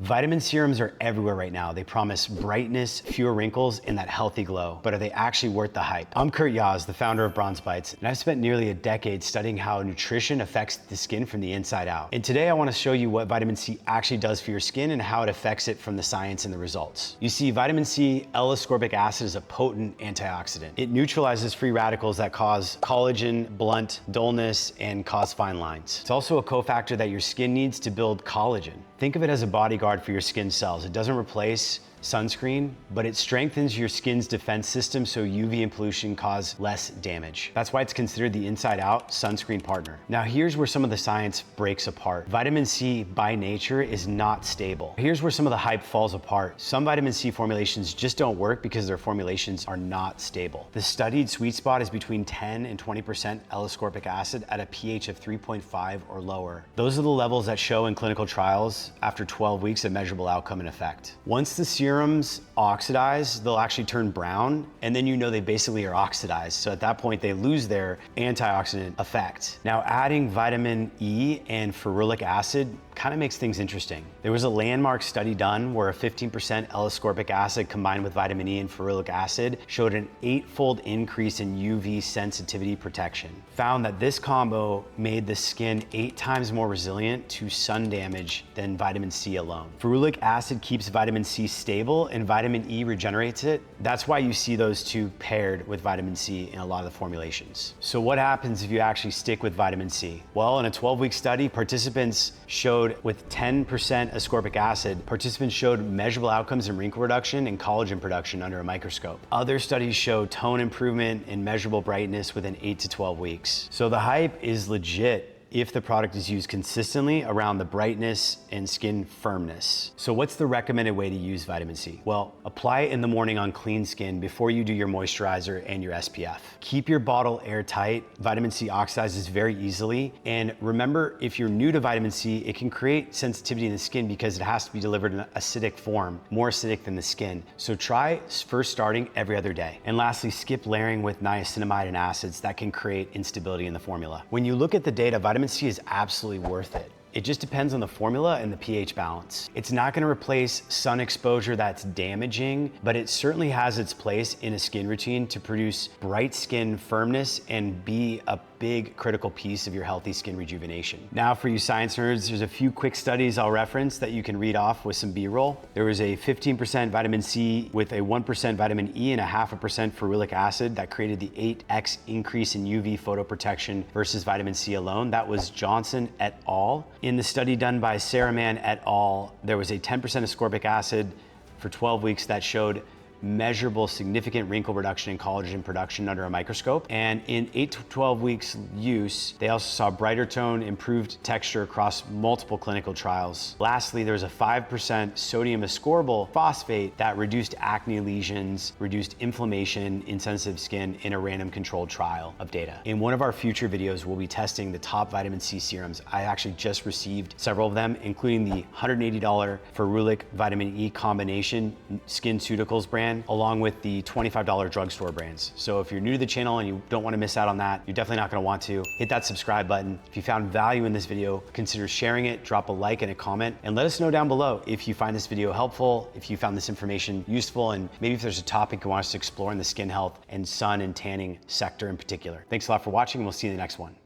Vitamin serums are everywhere right now. They promise brightness, fewer wrinkles, and that healthy glow. But are they actually worth the hype? I'm Kurt Yaz, the founder of Bronze Bites, and I've spent nearly a decade studying how nutrition affects the skin from the inside out. And today I want to show you what vitamin C actually does for your skin and how it affects it from the science and the results. You see, vitamin C L-ascorbic acid is a potent antioxidant. It neutralizes free radicals that cause collagen, blunt, dullness, and cause fine lines. It's also a cofactor that your skin needs to build collagen. Think of it as a bodyguard for your skin cells. It doesn't replace sunscreen, but it strengthens your skin's defense system so UV and pollution cause less damage. That's why it's considered the inside out sunscreen partner. Now here's where some of the science breaks apart. Vitamin C by nature is not stable. Here's where some of the hype falls apart. Some vitamin C formulations just don't work because their formulations are not stable. The studied sweet spot is between 10 and 20% L-ascorbic acid at a pH of 3.5 or lower. Those are the levels that show in clinical trials after 12 weeks of measurable outcome and effect. Once the serums oxidize, they'll actually turn brown, and then you know they basically are oxidized. So at that point, they lose their antioxidant effect. Now, adding vitamin E and ferulic acid kind of makes things interesting. There was a landmark study done where a 15% L-ascorbic acid combined with vitamin E and ferulic acid showed an 8-fold increase in UV sensitivity protection. Found that this combo made the skin 8 times more resilient to sun damage than vitamin C alone. Ferulic acid keeps vitamin C stable and vitamin E regenerates it. That's why you see those two paired with vitamin C in a lot of the formulations. So what happens if you actually stick with vitamin C? Well, in a 12-week study, participants showed with 10% ascorbic acid, participants showed measurable outcomes in wrinkle reduction and collagen production under a microscope. Other studies show tone improvement and measurable brightness within 8 to 12 weeks. So the hype is legit if the product is used consistently around the brightness and skin firmness. So what's the recommended way to use vitamin C? Well, apply it in the morning on clean skin before you do your moisturizer and your SPF. Keep your bottle airtight. Vitamin C oxidizes very easily. And remember, if you're new to vitamin C, it can create sensitivity in the skin because it has to be delivered in an acidic form, more acidic than the skin. So try first starting every other day. And lastly, skip layering with niacinamide and acids that can create instability in the formula. When you look at the data, vitamin C is absolutely worth it. It just depends on the formula and the pH balance. It's not going to replace sun exposure that's damaging, but it certainly has its place in a skin routine to produce bright skin firmness and be a big critical piece of your healthy skin rejuvenation. Now for you science nerds, there's a few quick studies I'll reference that you can read off with some B-roll. There was a 15% vitamin C with a 1% vitamin E and a 0.5% ferulic acid that created the 8x increase in UV photoprotection versus vitamin C alone. That was Johnson et al. In the study done by Serums et al., there was a 10% ascorbic acid for 12 weeks that showed measurable significant wrinkle reduction and collagen production under a microscope. And in 8 to 12 weeks use, they also saw brighter tone, improved texture across multiple clinical trials. Lastly, there was a 5% sodium ascorbyl phosphate that reduced acne lesions, reduced inflammation in sensitive skin in a random controlled trial of data. In one of our future videos, we'll be testing the top vitamin C serums. I actually just received several of them, including the $180 Ferulic vitamin E combination SkinCeuticals brand, along with the $25 drugstore brands. So if you're new to the channel and you don't want to miss out on that, you're definitely not going to want to. Hit that subscribe button. If you found value in this video, consider sharing it, drop a like and a comment, and let us know down below if you find this video helpful, if you found this information useful, and maybe if there's a topic you want us to explore in the skin health and sun and tanning sector in particular. Thanks a lot for watching, and we'll see you in the next one.